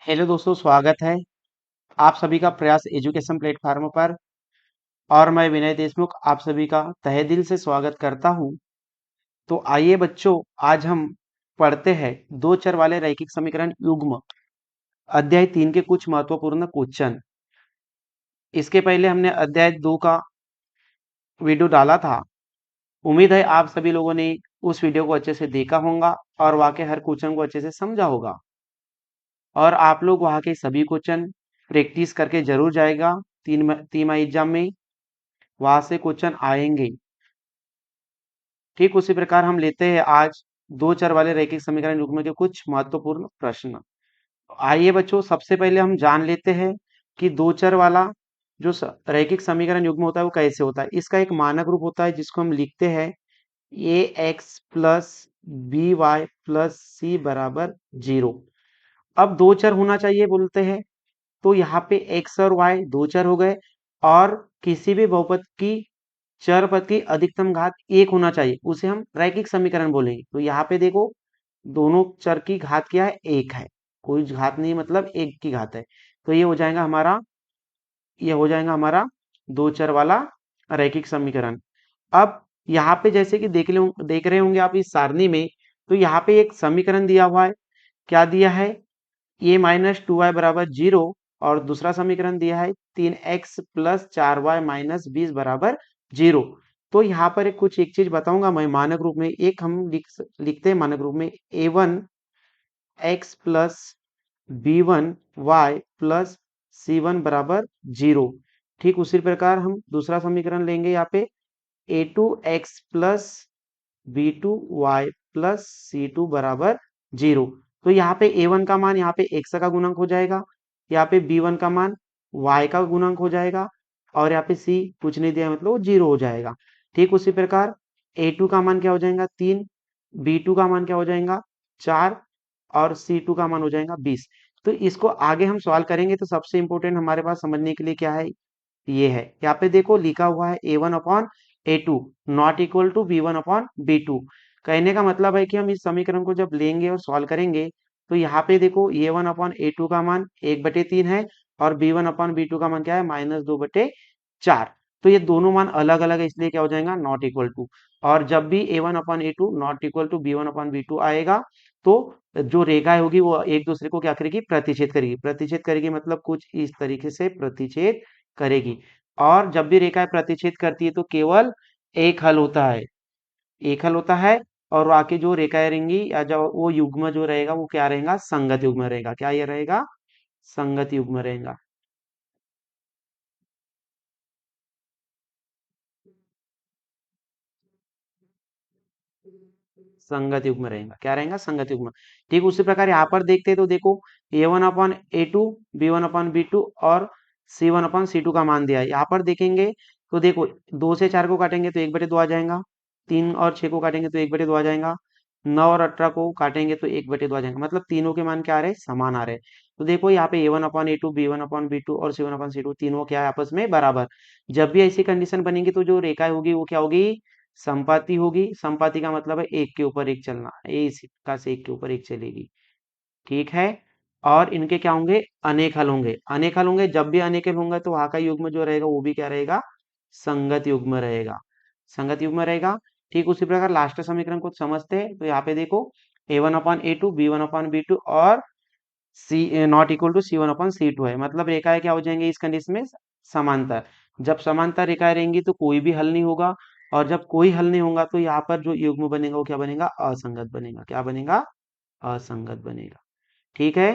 Hello दोस्तों, स्वागत है आप सभी का प्रयास एजुकेशन प्लेटफॉर्म पर। और मैं विनय देशमुख आप सभी का तहे दिल से स्वागत करता हूं। तो आइए बच्चों, आज हम पढ़ते हैं दो चर वाले रैखिक समीकरण युग्म अध्याय 3 के कुछ महत्वपूर्ण क्वेश्चन। इसके पहले हमने अध्याय 2 का वीडियो डाला था। उम्मीद है आप सभी लोगों ने उस वीडियो को अच्छे से देखा होगा और वहाँ के हर क्वेश्चन को अच्छे से समझा होगा। और आप लोग वहाँ के सभी क्वेश्चन प्रैक्टिस करके जरूर जाएगा। तीन एग्जाम में वहां से क्वेश्चन आएंगे। ठीक उसी प्रकार हम लेते हैं आज दो चर वाले रैखिक समीकरण युग्म के कुछ महत्वपूर्ण प्रश्न। आइए बच्चों, सबसे पहले हम जान लेते हैं कि दो चर वाला जो रैखिक समीकरण युग्म होता है वो कैसे होता है। इसका एक मानक रूप होता है जिसको हम लिखते हैं a x plus b y plus c बराबर 0। अब दो चर होना चाहिए बोलते हैं, तो यहाँ पे एक्स और वाई दो चर हो गए। और किसी भी बहुपद की चर पद की अधिकतम घात एक होना चाहिए, उसे हम रैखिक समीकरण बोलेंगे। तो यहाँ पे देखो, दोनों चर की घात क्या है, एक है। कोई घात नहीं, मतलब एक की घात है। तो ये हो जाएगा हमारा दो चर वाला रैखिक समीकरण। अब यहाँ पे जैसे कि देख रहे होंगे आप इस सारणी में, तो यहाँ पे एक समीकरण दिया हुआ है। क्या दिया है? a-2y बराबर 0। और दूसरा समीकरण दिया है 3x प्लस 4y माइनस 20 बराबर 0। तो यहाँ पर कुछ एक चीज बताऊंगा मैं मानक रूप में। एक हम लिखते हैं मानक रूप में a1x plus b1y plus c1 बराबर 0। ठीक उसी प्रकार हम दूसरा समीकरण लेंगे। यहाँ पे a2x plus b2y plus c2 बराबर 0। तो यहाँ पे a1 का मान यहाँ पे x का गुणक हो जाएगा, यहाँ पे b1 का मान y का गुणक हो जाएगा, और यहाँ पे c कुछ नहीं दिया, मतलब 0 हो जाएगा। ठीक उसी प्रकार a2 का मान क्या हो जाएगा 3, b2 का मान क्या हो जाएगा 4, और c2 का मान हो जाएगा 20। तो इसको आगे हम सॉल्व करेंगे। तो सबसे इंपॉर्टेंट हमारे पास समझने के लिए क्या है, ये है। यहाँ पे देखो लिखा हुआ है a1/a2 not equal to b1/b2। कहने का मतलब है कि हम इस समीकरण को जब लेंगे और सॉल्व करेंगे, तो यहाँ पे देखो a1/a2 का मान 1/3 है, और b1/b2 का मान क्या है -2/4। तो ये दोनों मान अलग अलग है, इसलिए क्या हो जाएगा नॉट इक्वल टू। और जब भी a1/a2 not equal to b1/b2 आएगा, तो जो रेखाएं होगी वो एक दूसरे को क्या करेगी, प्रतिच्छेद करेगी। प्रतिच्छेद करेगी मतलब कुछ इस तरीके से प्रतिच्छेद करेगी। और जब भी रेखाएं प्रतिच्छेद करती है तो केवल एक हल होता है, एक हल होता है। और आके जो रेखाएं रहेंगी या जो वो युग्म जो रहेगा वो क्या रहेगा, संगत युग्म रहेगा। क्या ये रहेगा, संगत युग्म रहेगा। संगत युग्म रहेगा, क्या रहेगा, संगत युग्म। ठीक उसी प्रकार यहाँ पर देखते हैं तो देखो a1/a2 b1/b2 और c1/c2 का मान दिया है। यहाँ पर देखेंगे तो देखो 2 से 4 को काटेंगे तो 1/2 आ जाएगा, 3 और 6 को काटेंगे तो 1/2 आ जाएगा, 9 और 18 को काटेंगे तो 1/2 आ जाएगा। मतलब तीनों के मान क्या आ रहे हैं, समान आ रहे हैं। तो देखो यहाँ पे a1/a2 b1/b2 और c1/c2 तीनों क्या है, आपस में बराबर। जब भी ऐसी कंडीशन बनेगी तो जो रेखा होगी वो क्या होगी, संपाती होगी। संपाती का मतलब है एक के ऊपर एक चलना, इस का से एक के ऊपर एक चलेगी। ठीक है। और इनके क्या होंगे, अनेक हल होंगे। अनेक हल होंगे, जब भी अनेक हल होंगे तो वहां का युग्म जो रहेगा वो भी क्या रहेगा, संगत युग्म रहेगा। संगत युग्म रहेगा। ठीक उसी प्रकार लास्ट समीकरण को समझते हैं। तो यहाँ पे देखो a1/a2 b1/b2 और सी नॉट इक्वल टू c1/c2 है। मतलब रेखाएं क्या हो जाएंगी इस कंडीशन में, समांतर। जब समांतर रेखाएं रहेंगी तो कोई भी हल नहीं होगा, और जब कोई हल नहीं होगा तो यहाँ पर जो युग्म बनेगा वो क्या बनेगा, असंगत बनेगा। क्या बनेगा, असंगत बनेगा। ठीक है।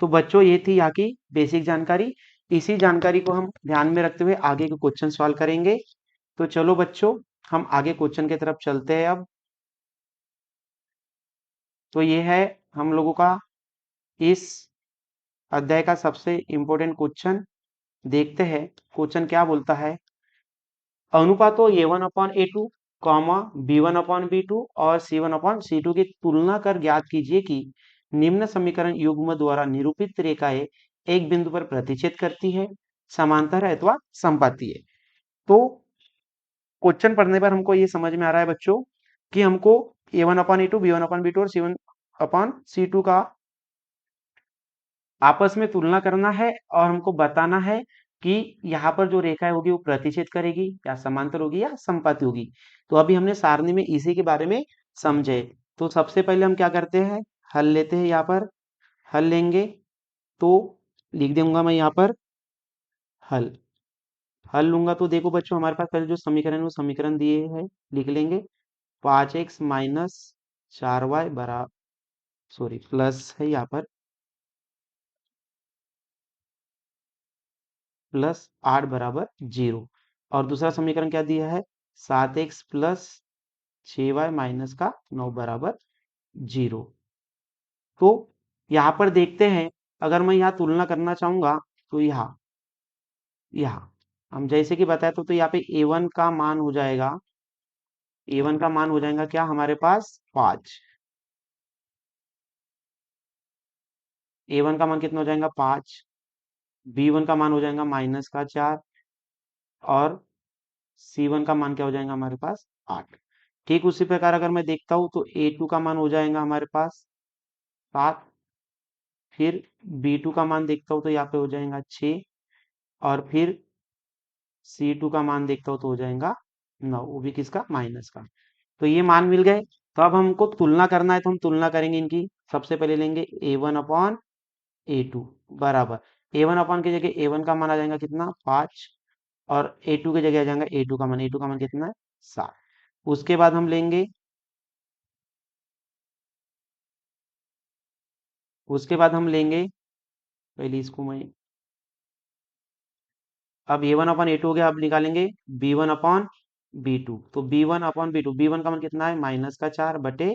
तो बच्चों ये थी यहाँ की बेसिक जानकारी। इसी जानकारी को हम ध्यान में रखते हुए आगे के क्वेश्चन सॉल्व करेंगे। तो चलो बच्चों, हम आगे क्वेश्चन की तरफ चलते हैं अब। तो ये है हम लोगों का इस अध्याय का सबसे इंपॉर्टेंट क्वेश्चन। देखते हैं क्वेश्चन क्या बोलता है। अनुपातों a1/a2 कॉमा b1/b2 और c1/c2 की तुलना कर ज्ञात कीजिए कि निम्न समीकरण युग्म द्वारा निरूपित रेखाएं एक बिंदु पर प्रतिच्छेद करती है, समांतर है अथवा संपाती है। तो क्वेश्चन पढ़ने पर हमको ये समझ में आ रहा है बच्चों कि हमको a1/a2 b1/b2 और c1/c2 का आपस में तुलना करना है और हमको बताना है कि यहाँ पर जो रेखा होगी वो प्रतिच्छेद करेगी या समांतर होगी या समपाती होगी। तो अभी हमने सारणी में इसी के बारे में समझे। तो सबसे पहले हम क्या करते हैं, हल लेते हैं। यहाँ पर हल लेंगे तो लिख दूंगा मैं यहाँ पर हल। हल लूंगा तो देखो बच्चों, हमारे पास पहले जो समीकरण है वो समीकरण दिए हैं, लिख लेंगे। 5x माइनस 4y बरा सॉरी प्लस है यहाँ पर, प्लस 8 बराबर 0। और दूसरा समीकरण क्या दिया है, 7x प्लस 6y माइनस का 9 बराबर 0। तो यहाँ पर देखते हैं, अगर मैं यहाँ तुलना करना चाहूंगा तो यहाँ हम जैसे कि बताया तो यहाँ पे a1 का मान हो जाएगा, a1 का मान हो जाएगा क्या हमारे पास 5। a1 का मान कितना हो जाएगा 5। b1 का मान हो जाएगा माइनस का 4। और c1 का मान क्या हो जाएगा हमारे पास 8। ठीक उसी प्रकार अगर मैं देखता हूं तो a2 का मान हो जाएगा हमारे पास 7। फिर b2 का मान देखता हूं तो यहाँ पे हो जाएगा 6। और फिर c2 का मान देखता हूं तो हो जाएगा 9, वो भी किसका माइनस का। तो ये मान मिल गए। तो अब हमको तुलना करना है तो हम तुलना करेंगे इनकी। सबसे पहले लेंगे a1 अपॉन a2 बराबर, a1 अपॉन की जगह a1 का मान आ जाएगा कितना 5। और a2 की जगह आ जाएगा a2 का मान कितना है 7। उसके बाद हम लेंगे, पहले इसको मैं, अब a1 अपॉन a2 हो गया। अब निकालेंगे b1 अपॉन b2। तो b1 अपॉन b2, b1 का मान कितना है माइनस का 4 बटे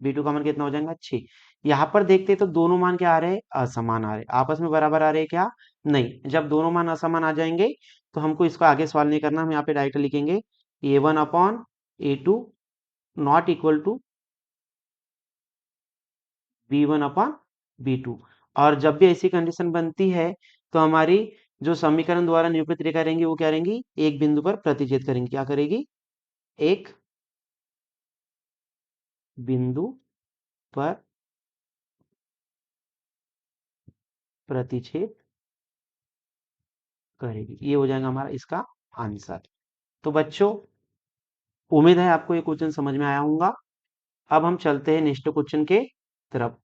b2 का मान कितना हो जाएगा 6। यहाँ पर देखते तो दोनों मान क्या आ रहे हैं, असमान आ रहे हैं, आपस में बराबर आ रहे हैं क्या, नहीं। जब दोनों मान असमान आ जाएंगे तो हमको इसका आगे सवाल नहीं करना, हम यहाँ पे डायरेक्ट लिखेंगे a1 upon a2 not equal to b1 upon b2। और जब भी ऐसी कंडीशन बनती है तो हमारी जो समीकरण द्वारा निरूपित रेखा रहेंगी वो क्या रहेंगी, एक बिंदु पर प्रतिच्छेद करेंगी। क्या करेगी, एक बिंदु पर प्रतिच्छेद करेगी। ये हो जाएगा हमारा इसका आंसर। तो बच्चों, उम्मीद है आपको ये क्वेश्चन समझ में आया होगा। अब हम चलते हैं नेक्स्ट क्वेश्चन के तरफ।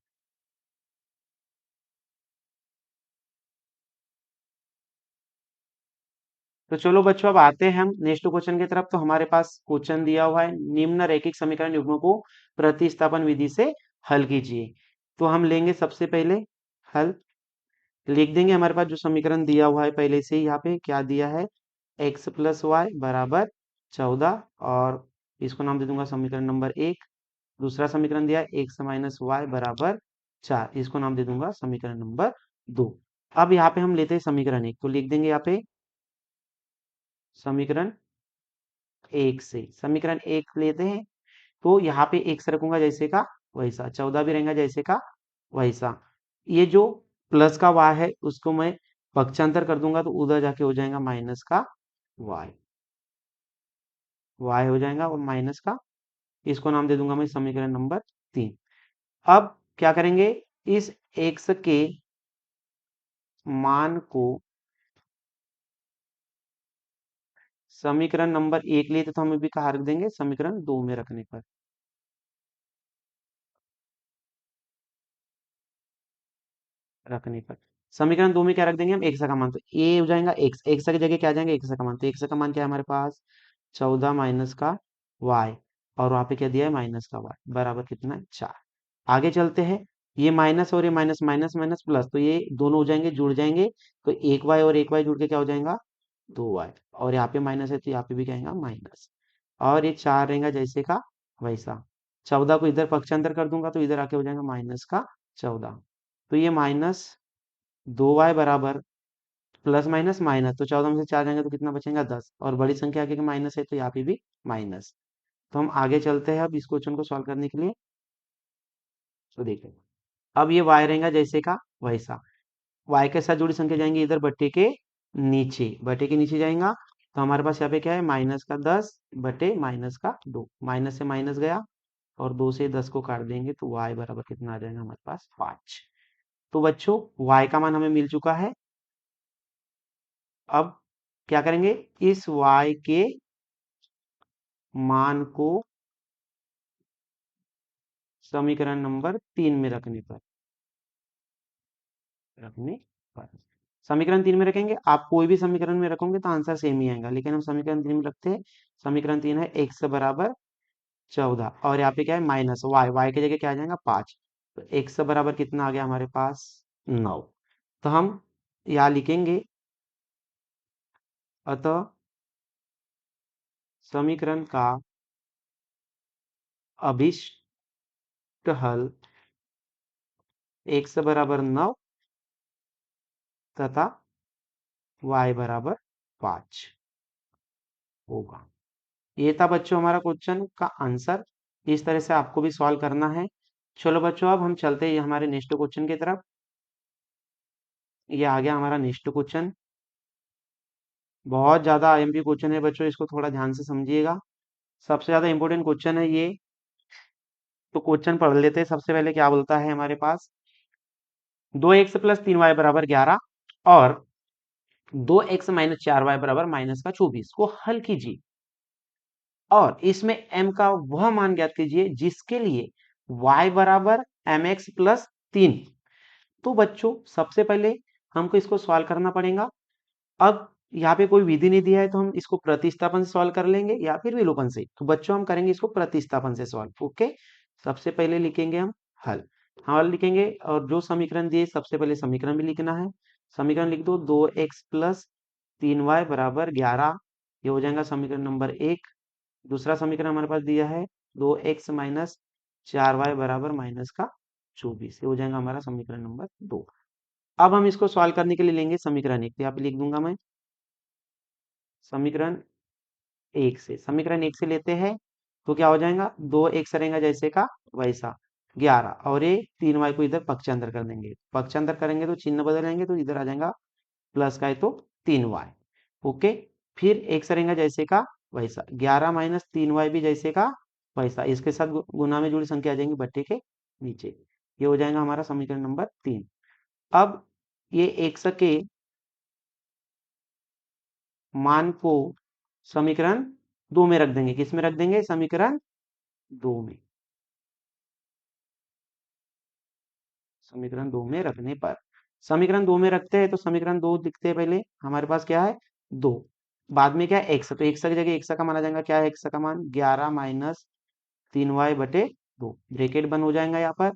तो चलो बच्चों, अब आते हैं हम नेक्स्ट क्वेश्चन की तरफ। तो हमारे पास क्वेश्चन दिया हुआ है, निम्न रैखिक समीकरण युग्मों को प्रतिस्थापन विधि से हल कीजिए। तो हम लेंगे सबसे पहले हल, लिख देंगे हमारे पास जो समीकरण दिया हुआ है पहले से ही। यहाँ पे क्या दिया है, x प्लस वाई बराबर 14। और इसको नाम दे दूंगा समीकरण नंबर 1। दूसरा समीकरण दिया है x माइनस वाई बराबर 4, इसको नाम दे दूंगा समीकरण नंबर 2। अब यहाँ पे हम लेते हैं समीकरण 1, तो लिख देंगे यहाँ पे समीकरण 1 से। समीकरण 1 लेते हैं तो यहाँ पे x रखूंगा जैसे का वैसा, 14 भी रहेगा जैसे का वैसा। ये जो प्लस का y है उसको मैं पक्षांतर कर दूंगा तो उधर जाके हो जाएगा माइनस का y, y हो जाएगा और माइनस का, इसको नाम दे दूंगा मैं समीकरण नंबर 3। अब क्या करेंगे, इस x के मान को समीकरण नंबर 1 लिए तो हम भी कहा रख देंगे समीकरण 2 में रखने पर, समीकरण 2 में क्या रख देंगे हम, एक्स का मान। तो ए हो जाएगा एक्स, एक्स की जगह क्या आ जाएंगे एक्स का मान। तो एक्स का मान क्या है हमारे पास 14 माइनस का वाई, और वहां पे क्या दिया है माइनस का वाई बराबर कितना है 4। आगे चलते हैं, ये माइनस और ये माइनस, माइनस माइनस प्लस, तो ये दोनों हो जाएंगे जुड़ जाएंगे। तो एक वाई और एक वाई जुड़ के क्या हो जाएगा 2 वाई। और यहाँ पे माइनस है तो यहाँ पे भी क्या आएगा माइनस। और ये 4 रहेगा जैसे का वैसा। 14 को इधर पक्षांतर कर दूंगा तो इधर आके हो जाएगा माइनस का 14। तो ये माइनस 2y बराबर प्लस माइनस माइनस, तो 14 में से 4 जाएंगे तो कितना बचेगा 10। और बड़ी संख्या आगे माइनस है तो यहाँ पे भी माइनस। तो हम आगे चलते हैं अब इस क्वेश्चन को सॉल्व करने के लिए। तो देखो, अब ये y रहेगा जैसे का वैसा, y के साथ जुड़ी संख्या जाएंगी इधर बटे के नीचे जाएगा। तो हमारे पास यहाँ पे क्या है माइनस का 10 बटे माइनस का 2, माइनस से माइनस गया और 2 से 10 को काट देंगे तो y बराबर कितना आ जाएगा हमारे पास 5। तो बच्चों y का मान हमें मिल चुका है। अब क्या करेंगे, इस y के मान को समीकरण नंबर 3 में रखने पर समीकरण 3 में रखेंगे। आप कोई भी समीकरण में रखोगे तो आंसर सेम ही आएगा, लेकिन हम समीकरण 3 में रखते हैं। समीकरण 3 है x बराबर 14 और यहाँ पे क्या है माइनस y की जगह क्या आ जाएगा 5। तो x बराबर कितना आ गया हमारे पास 9। तो हम यहाँ लिखेंगे, अतः समीकरण का अभिष्ट हल x बराबर 9 तथा y बराबर 5 होगा। ये था बच्चों हमारा क्वेश्चन का आंसर। इस तरह से आपको भी सॉल्व करना है। चलो बच्चों अब हम चलते हैं हमारे नेक्स्ट क्वेश्चन की तरफ। ये आ गया हमारा नेक्स्ट क्वेश्चन। बहुत ज्यादा आईएमपी क्वेश्चन है बच्चों, इसको थोड़ा ध्यान से समझिएगा। सबसे ज्यादा इंपॉर्टेंट क्वेश्चन है ये। तो क्वेश्चन पढ़ लेते हैं। सबसे पहले क्या बोलता है हमारे पास, 2x + 3y बराबर 11 और 2x - 4y बराबर -24 को हल कीजिए और इसमें m का वह मान ज्ञात कीजिए जिसके लिए y बराबर mx + 3। तो बच्चों सबसे पहले हमको इसको सॉल्व करना पड़ेगा। अब यहाँ पे कोई विधि नहीं दिया है तो हम इसको प्रतिस्थापन से सॉल्व कर लेंगे या फिर विलोपन से। तो बच्चों हम करेंगे इसको प्रतिस्थापन से सॉल्व। ओके, सबसे पहले लिखेंगे हम हल। हल लिखेंगे और जो समीकरण दिए सबसे पहले समीकरण भी लिखना है। समीकरण लिख दो, 2x + 3y बराबर 11। ये हो जाएगा समीकरण नंबर 1। दूसरा समीकरण हमारे पास दिया है 2x - 4y बराबर -24। ये हो जाएगा हमारा समीकरण नंबर 2। अब हम इसको सॉल्व करने के लिए लेंगे समीकरण 1। यहाँ पे लिख दूंगा मैं समीकरण 1 से। समीकरण 1 से लेते हैं तो क्या हो जाएगा, 2x रहेगा जैसे का वैसा 11 और ये 3y को इधर पक्षांतर कर देंगे। पक्षांतर करेंगे तो चिन्ह बदलेंगे तो इधर आ जाएगा प्लस का है तो 3y। ओके, फिर x रहेगा जैसे का वैसा 11 - 3y भी जैसे का वैसा। इसके साथ गुना में जुड़ी संख्या आ जाएंगी बट्टे के नीचे। ये हो जाएगा हमारा समीकरण नंबर 3। अब ये x के मान को समीकरण 2 में रख देंगे। किस में रख देंगे, समीकरण 2 में। समीकरण 2 में रखने पर समीकरण 2 में रखते हैं तो समीकरण 2 लिखते हैं। पहले हमारे पास क्या है 2, बाद में क्या है x। तो x की जगह x का मान आ जाएगा। क्या है x का मान 11 - 3y बटे 2, ब्रैकेट बंद हो जाएगा यहाँ पर।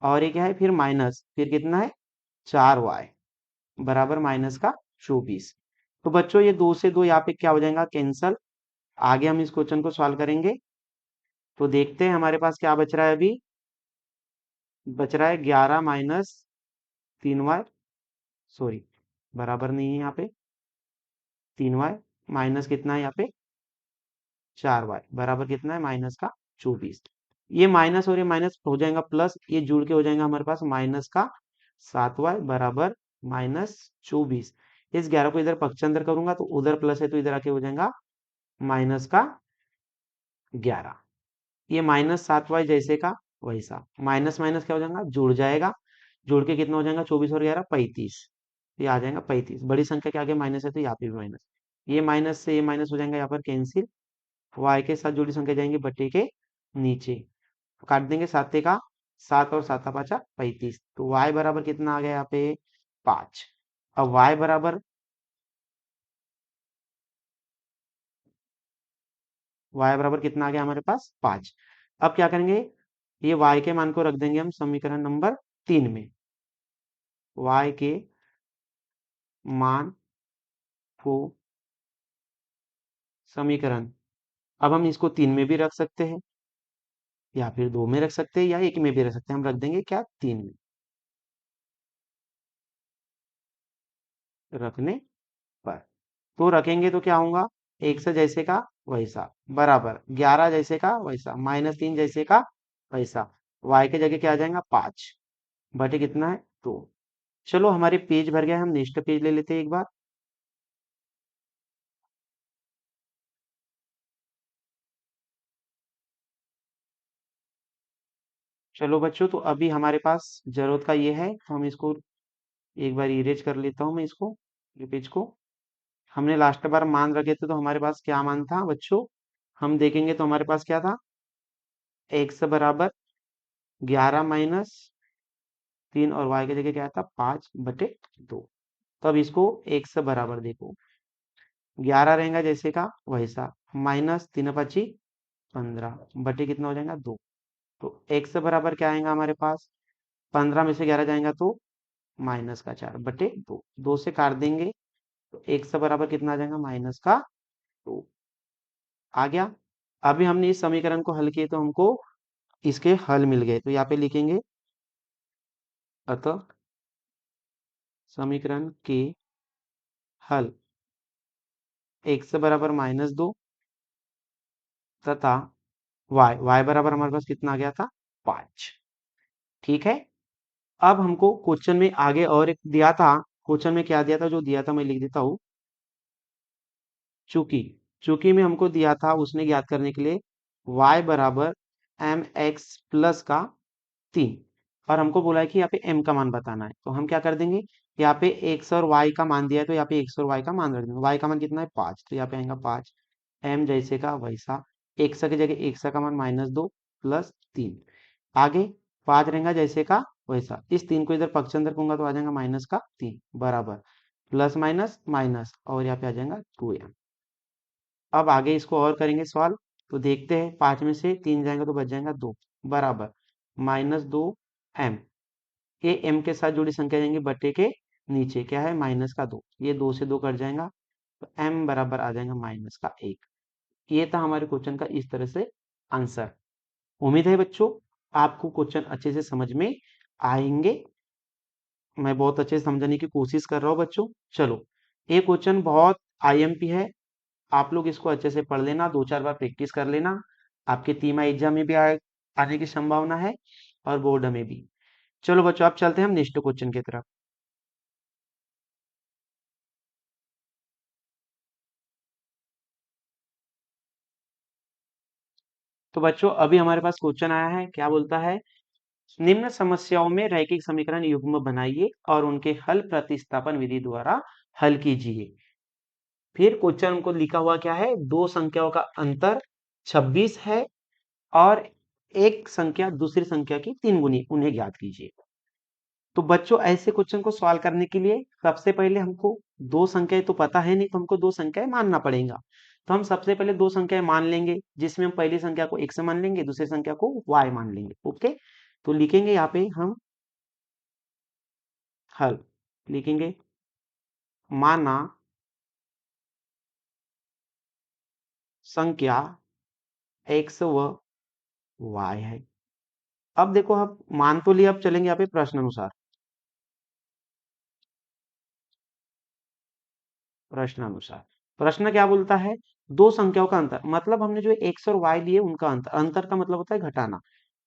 और ये क्या है फिर माइनस, फिर कितना है 4y बराबर -24। तो बच्चों ये 2 से 2 यहाँ पे क्या हो जाएगा कैंसल। आगे हम इस क्वेश्चन को सॉल्व करेंगे तो देखते हैं हमारे पास क्या बच रहा है। अभी बच रहा है 11 - 3y, सॉरी बराबर नहीं है यहाँ पे, 3y माइनस कितना है यहाँ पे 4y बराबर कितना है -24। ये माइनस और ये माइनस हो जाएगा प्लस, ये जुड़ के हो जाएगा हमारे पास -7y बराबर -24। इस 11 को इधर पक्षांतर करूंगा तो उधर प्लस है तो इधर आके हो जाएगा -11। ये -7y जैसे का वैसा, माइनस माइनस क्या हो जाएगा जुड़ जाएगा। जुड़ के कितना हो जाएगा 24 और 11 35। ये आ जाएगा 35। बड़ी संख्या के आगे माइनस है तो यहाँ पे भी माइनस। ये माइनस से ये माइनस हो जाएगा यहाँ पर कैंसिल। y के साथ जुड़ी संख्या जाएंगे बट्टे के नीचे, तो काट देंगे 7 का 7 और 7 5 35। तो y बराबर कितना आ गया यहाँ पे 5। अब y बराबर कितना आ गया हमारे पास 5। अब क्या करेंगे, ये y के मान को रख देंगे हम समीकरण नंबर 3 में। y के मान को समीकरण, अब हम इसको 3 में भी रख सकते हैं या फिर 2 में रख सकते हैं या 1 में भी रख सकते हैं। हम रख देंगे क्या 3 में रखने पर। तो रखेंगे तो क्या होगा, 1 से जैसे का वैसा बराबर 11 जैसे का वैसा -3 जैसे का वैसा। y के जगह क्या आ जाएगा 5 बटे कितना है 2। चलो हमारे पेज भर गया, हम नेक्स्ट पेज ले लेते हैं एक बार। चलो बच्चों, तो अभी हमारे पास जरूरत का ये है, तो हम इसको एक बार इरेज कर लेता हूँ मैं इसको, ये पेज को। हमने लास्ट बार मान रखे थे, तो हमारे पास क्या मान था बच्चों? हम देखेंगे तो हमारे पास क्या था? एक्स बराबर 11 - 3 और वाई की जगह क्या था? 5/2। तो अब इसको एक से बराबर देखो, 11 रहेगा जैसे का वैसा, -3 × 5 = 15 बटे कितना हो जाएगा? 2। तो एक से बराबर क्या आएगा हमारे पास? 15 में से 11 जाएगा तो -4/2। 2 से काट देंगे तो एक से बराबर कितना आ जाएगा? -2 आ गया। अभी हमने इस समीकरण को हल किए तो हमको इसके हल मिल गए, तो यहाँ पे लिखेंगे अतः समीकरण के हल x बराबर -2 तथा y बराबर हमारे पास कितना आ गया था? 5। ठीक है। अब हमको क्वेश्चन में आगे और एक दिया था। क्वेश्चन में क्या दिया था? जो दिया था मैं लिख देता हूँ। चूंकि चूंकि में हमको दिया था उसने ज्ञात करने के लिए y बराबर mx प्लस का 3, और हमको बोला है कि यहाँ पे m का मान बताना है। तो हम क्या कर देंगे, यहाँ पे x और y का मान दिया है, तो यहाँ पे x और y का मान रख देंगे। y का मान कितना है? 5, तो यहाँ पे आएगा 5। m जैसे का वैसा, x की जगह x का मान -2 प्लस 3, आगे 5 रहेगा जैसे का वैसा। इस 3 को इधर पक्ष अंदर करूंगा तो आ जाएगा -3 बराबर प्लस माइनस माइनस, और यहाँ पे आ जाएगा 2m। अब आगे इसको और करेंगे सॉल्व, तो देखते हैं 5 में से 3 जाएंगे तो बच जाएगा 2 बराबर -2m। ये m के साथ जुड़ी संख्या जाएंगी बटे के नीचे, क्या है? -2। ये 2 से 2 कट जाएगा, तो m बराबर आ जाएगा -1। ये था हमारे क्वेश्चन का इस तरह से आंसर। उम्मीद है बच्चों आपको क्वेश्चन अच्छे से समझ में आएंगे। मैं बहुत अच्छे से समझाने की कोशिश कर रहा हूँ बच्चों। चलो, ये क्वेश्चन बहुत आईएमपी है, आप लोग इसको अच्छे से पढ़ लेना, 2-4 बार प्रैक्टिस कर लेना। आपके तीमा एग्जाम में भी आने की संभावना है और बोर्ड में भी। चलो बच्चों, आप चलते हैं हम नेक्स्ट क्वेश्चन की तरफ। तो बच्चों अभी हमारे पास क्वेश्चन आया है, क्या बोलता है? निम्न समस्याओं में रैखिक समीकरण युग्म बनाइए और उनके हल प्रतिस्थापन विधि द्वारा हल कीजिए। फिर क्वेश्चन को लिखा हुआ क्या है? दो संख्याओं का अंतर 26 है और एक संख्या दूसरी संख्या की 3 गुनी, उन्हें ज्ञात कीजिए। तो बच्चों ऐसे क्वेश्चन को सॉल्व करने के लिए सबसे पहले हमको दो संख्याएं तो पता है नहीं, तो हमको दो संख्याएं मानना पड़ेगा। तो हम सबसे पहले दो संख्याएं मान लेंगे, जिसमें हम पहली संख्या को x मान लेंगे, दूसरी संख्या को y मान लेंगे। ओके, तो लिखेंगे यहाँ पे हम हल, लिखेंगे माना संख्या x व y है। अब देखो, हम मान तो लिया, अब चलेंगे यहाँ पे प्रश्न अनुसार। प्रश्न अनुसार प्रश्न क्या बोलता है? दो संख्याओं का अंतर, मतलब हमने जो x और y लिए उनका अंतर, अंतर का मतलब होता है घटाना।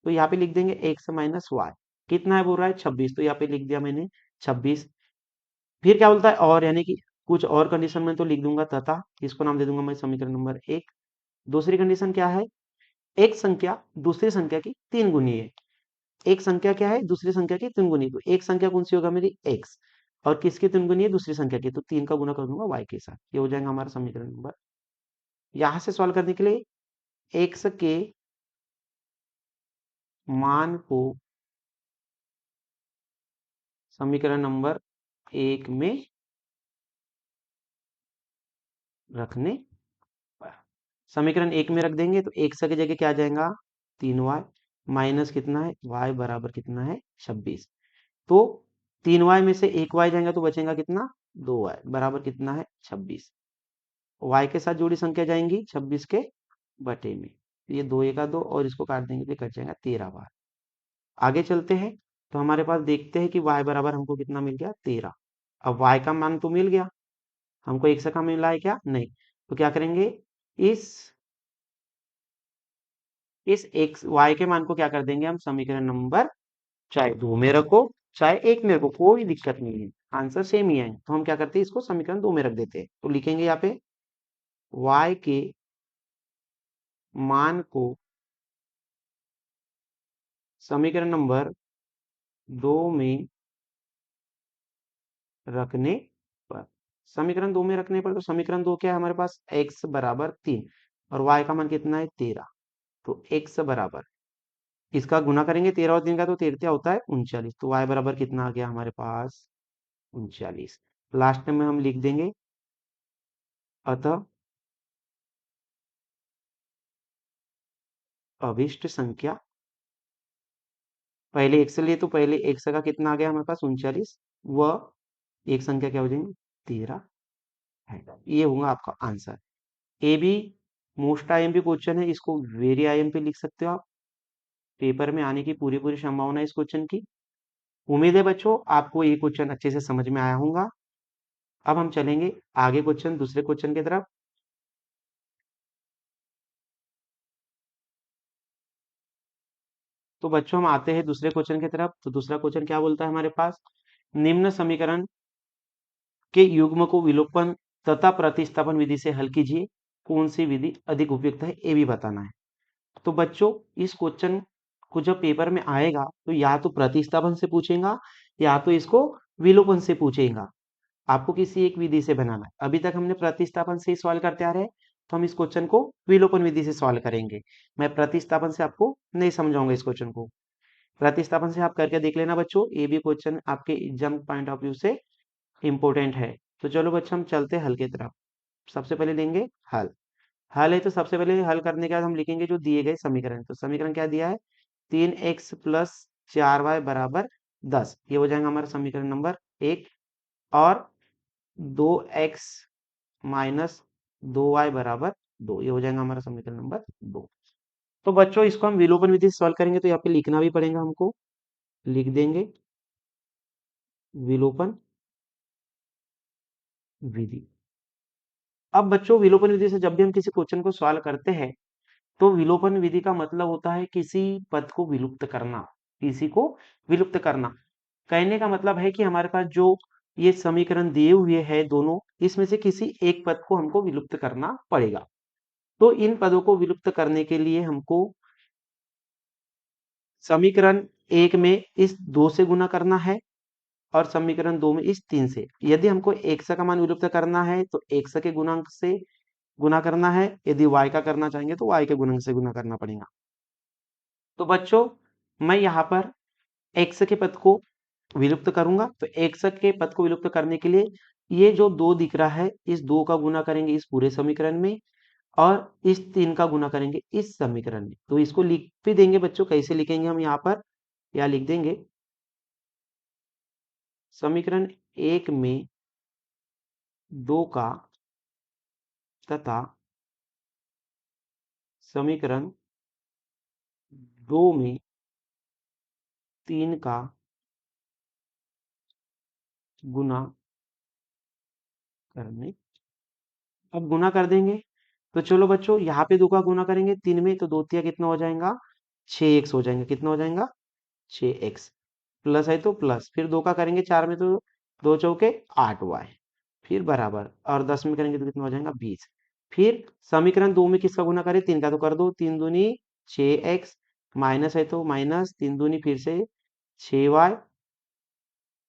तो यहाँ पे लिख देंगे x - y, कितना है बोल रहा है? 26, तो यहाँ पे लिख दिया मैंने 26। फिर क्या बोलता है? और, यानी कि कुछ और कंडीशन में तो लिख दूंगा तथा, इसको नाम दे दूंगा मैं समीकरण नंबर 1। दूसरी कंडीशन क्या है? एक संख्या दूसरी संख्या की 3 गुनी है। एक संख्या क्या है? दूसरी संख्या की 3 गुनी। तो एक संख्या कौन सी होगा मेरी? x, और किसकी 3 गुनी है? दूसरी संख्या की, तो 3 का गुना कर दूंगा y के साथ। ये हो जाएगा हमारा समीकरण नंबर। यहां से सॉल्व करने के लिए x के मान को समीकरण नंबर 1 में रखने पर, समीकरण 1 में रख देंगे तो x की जगह क्या आ जाएगा? 3y माइनस कितना है? y बराबर कितना है? 26। तो 3y में से 1y जाएगा तो बचेगा कितना? 2y बराबर कितना है? 26। y के साथ जोड़ी संख्या जाएंगी 26 के बटे में, ये 2 1 2, और इसको काट देंगे तो कट जाएगा 13 बार। आगे चलते हैं, तो हमारे पास देखते हैं कि y बराबर हमको कितना मिल गया? 13। अब y का मान तो मिल गया हमको, x का मिला है क्या? नहीं। तो क्या करेंगे? इस इस x y के मान को क्या कर देंगे हम? समीकरण नंबर चाहे 2 में रखो चाहे 1 में रखो, कोई दिक्कत नहीं है, आंसर सेम ही है। तो हम क्या करते हैं? इसको समीकरण 2 में रख देते हैं। तो लिखेंगे यहाँ पे y के मान को समीकरण नंबर 2 में रखने पर, समीकरण 2 में रखने पर, तो समीकरण 2 क्या है हमारे पास, x बराबर 3 और y का मान कितना है 13। तो x बराबर, इसका गुना करेंगे 13 और 3 का, तो 13 होता है 39। तो y बराबर कितना आ गया हमारे पास, 39। लास्ट में हम लिख देंगे, अतः अभिष्ट संख्या, पहले x लिए तो पहले x का कितना आ गया हमारे पास 39, वह एक संख्या क्या हो जाएंगी 13 है। ये होगा आपका answer. A be most IMP question है, इसको वेरी आईएमपी लिख सकते हो आप। पेपर में आने की पूरी पूरी संभावना है इस क्वेश्चन की। उम्मीद है बच्चों आपको ये क्वेश्चन अच्छे से समझ में आया होगा। अब हम चलेंगे आगे क्वेश्चन, दूसरे क्वेश्चन की तरफ। तो बच्चों हम आते हैं दूसरे क्वेश्चन की तरफ। तो दूसरा क्वेश्चन क्या बोलता है हमारे पास, निम्न समीकरण के युग्म को विलोपन तथा प्रतिस्थापन विधि से हल कीजिए, कौन सी विधि अधिक उपयुक्त है, ये भी बताना है। तो बच्चों इस क्वेश्चन को जब पेपर में आएगा तो या तो प्रतिस्थापन से पूछेगा या तो इसको विलोपन से पूछेगा। आपको किसी एक विधि से बनाना है। अभी तक हमने प्रतिस्थापन से ही सॉल्व करते आ रहे हैं, तो हम इस क्वेश्चन को विलोपन विधि से सॉल्व करेंगे। मैं प्रतिस्थापन से आपको नहीं समझाऊंगा इस क्वेश्चन को। प्रतिस्थापन से आप करके देख लेना बच्चों, ये भी क्वेश्चन आपके एग्जाम पॉइंट ऑफ व्यू से इंपॉर्टेंट है। तो चलो बच्चों हम चलते हैं हल की तरफ। सबसे पहले लेंगे हल। हल है तो सबसे पहले हल करने के बाद हम लिखेंगे जो दिए गए समीकरण। तो समीकरण क्या दिया है, 3x प्लस 4y बराबर 10, ये हो जाएगा हमारा समीकरण नंबर 1। और 2x माइनस 2y बराबर 2, ये हो जाएगा हमारा समीकरण नंबर 2। तो बच्चों इसको हम विलोपन विधि से सॉल्व करेंगे, तो यहाँ पे लिखना भी पड़ेगा हमको, लिख देंगे विलोपन विधि। अब बच्चों विलोपन विधि से जब भी हम किसी क्वेश्चन को सॉल्व करते हैं, तो विलोपन विधि का मतलब होता है किसी पद को विलुप्त करना, किसी को विलुप्त करना। कहने का मतलब है कि हमारे पास जो ये समीकरण दिए हुए हैं दोनों, इसमें से किसी एक पद को हमको विलुप्त करना पड़ेगा। तो इन पदों को विलुप्त करने के लिए हमको समीकरण एक में इस 2 से गुना करना है और समीकरण 2 में इस 3 से। यदि हमको x का मान विलुप्त करना है तो x के गुणांक से गुना करना है, यदि y का करना चाहेंगे तो y के गुणांक से गुना करना पड़ेगा। तो बच्चों मैं यहाँ पर x के पद को विलुप्त करूंगा, तो x के पद को विलुप्त करने के लिए ये जो 2 दिख रहा है, इस 2 का गुना करेंगे इस पूरे समीकरण में और इस 3 का गुना करेंगे इस समीकरण में। तो इसको लिख भी देंगे बच्चों, कैसे लिखेंगे हम यहाँ पर, या लिख देंगे समीकरण 1 में 2 का तथा समीकरण 2 में 3 का गुना करने। अब गुना कर देंगे, तो चलो बच्चों यहाँ पे 2 का गुना करेंगे 3 में, तो 2 तिया कितना हो जाएगा 6x हो जाएंगे। कितना हो जाएगा 6x, प्लस है तो प्लस, फिर 2 का करेंगे 4 में तो 2 चौके 8y, फिर बराबर, और 10 में करेंगे तो कितना हो जाएगा 20। फिर समीकरण 2 में किसका गुना करें, 3 का, तो कर दो 3 दूनी 6x, माइनस है तो माइनस 3 दूनी फिर से 6y,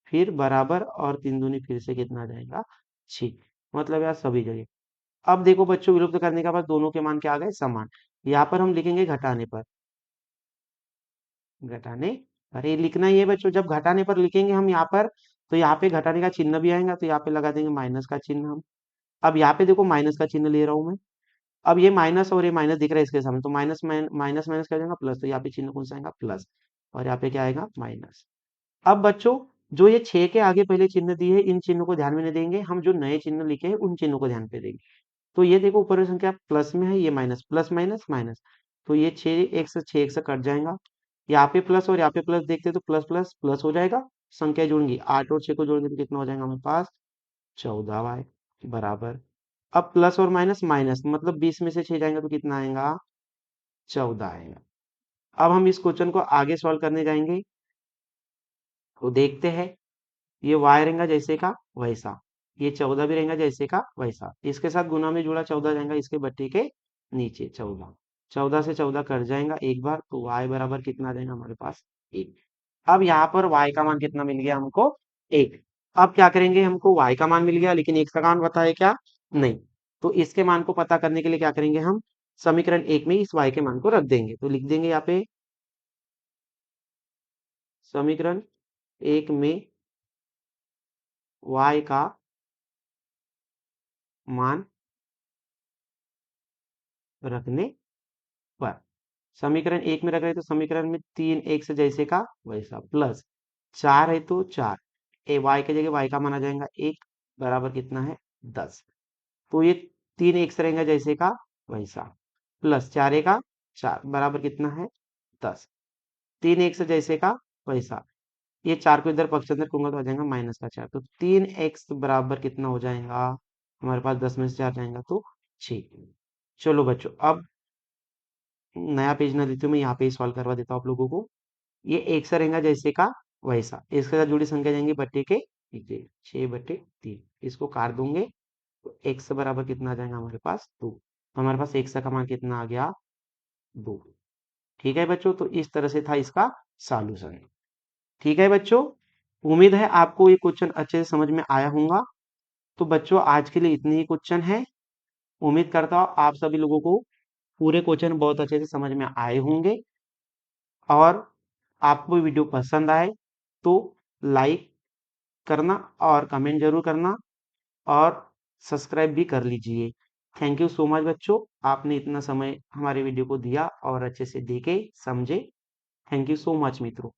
फिर बराबर, और 3 दूनी फिर से कितना आ जाएगा 6। मतलब यार सभी जगह। अब देखो बच्चों विलुप्त करने के बाद दोनों के मान क्या आ गए समान। यहाँ पर हम लिखेंगे घटाने पर, घटाने, अरे लिखना ही है बच्चों, जब घटाने पर लिखेंगे हम यहाँ पर, तो यहाँ पे घटाने का चिन्ह भी आएगा, तो यहाँ पे लगा देंगे माइनस का चिन्ह हम। अब यहाँ पे देखो माइनस का चिन्ह ले रहा हूं मैं। अब ये माइनस और ये माइनस दिख रहा है इसके सामने, तो माइनस माइनस माइनस क्या हो जाएगा प्लस, तो यहाँ पे चिन्ह कौन सा आएगा प्लस, और यहाँ पे क्या आएगा माइनस। अब बच्चों जो ये 6 के आगे पहले चिन्ह दिए है, इन चिन्हों को ध्यान में नहीं देंगे, हम जो नए चिन्ह लिखे हैं उन चिन्हों को ध्यान पे देंगे। तो ये देखो ऊपर संख्या प्लस में है, ये माइनस, प्लस माइनस माइनस, तो ये 6 से कट जाएगा। यहाँ पे प्लस और यहाँ पे प्लस देखते तो प्लस प्लस प्लस हो जाएगा, संख्या जुड़ेंगी 8 और 6 को जोड़ेंगे तो कितना हो जाएगा हमारे पास 14y बराबर। अब प्लस और माइनस माइनस, मतलब 20 में से 6 जाएंगे तो कितना आएगा 14 आएगा। अब हम इस क्वेश्चन को आगे सॉल्व करने जाएंगे, तो देखते हैं। ये y रहेगा जैसे का वैसा, ये 14 भी रहेगा जैसे का वैसा, इसके साथ गुना में जुड़ा 14 जाएगा इसके बट्टे के नीचे 14। 14 से 14 कट जाएगा एक बार, तो y बराबर कितना आ जाएगा हमारे पास 1। अब यहाँ पर y का मान कितना मिल गया हमको 1। अब क्या करेंगे, हमको y का मान मिल गया लेकिन x का मान पता है क्या, नहीं। तो इसके मान को पता करने के लिए क्या करेंगे, हम समीकरण 1 में इस y के मान को रख देंगे। तो लिख देंगे यहाँ पे समीकरण 1 में y का मान रखने पर, समीकरण 1 में रख रहे तो समीकरण में 3 एक से जैसे का वैसा, प्लस 4 है तो 4, ए y की जगह y का मान आ जाएगा 1 बराबर कितना है 10। तो ये 3 एक से रहेगा जैसे का वैसा, प्लस 4 का 4 बराबर कितना है 10। 3 एक से जैसे का वैसा, ये 4 को इधर पक्ष अंदर करूंगा तो आ जाएगा -4। तो 3x बराबर कितना हो जाएगा हमारे पास, 10 में से 4 जाएगा तो 6। चलो बच्चों, अब नया पेज ना देते हुए मैं यहाँ पे सॉल्व करवा देता हूँ आप लोगों को। ये एक से रहेगा जैसे का वैसा, इसके साथ जुड़ी संख्या जाएंगी बट्टे के नीचे, 6/3, इसको काट दूंगे तो x बराबर कितना आ जाएगा हमारे पास 2। तो हमारे पास x का मान कितना आ गया 2। ठीक है बच्चों, तो इस तरह से था इसका सॉल्यूशन। ठीक है बच्चों, उम्मीद है आपको ये क्वेश्चन अच्छे से समझ में आया होगा। तो बच्चों आज के लिए इतने ही क्वेश्चन है। उम्मीद करता हूँ आप सभी लोगों को पूरे क्वेश्चन बहुत अच्छे से समझ में आए होंगे, और आपको वीडियो पसंद आए तो लाइक करना और कमेंट जरूर करना, और सब्सक्राइब भी कर लीजिए। थैंक यू सो मच बच्चों, आपने इतना समय हमारे वीडियो को दिया और अच्छे से देखे समझे। थैंक यू सो मच मित्रों।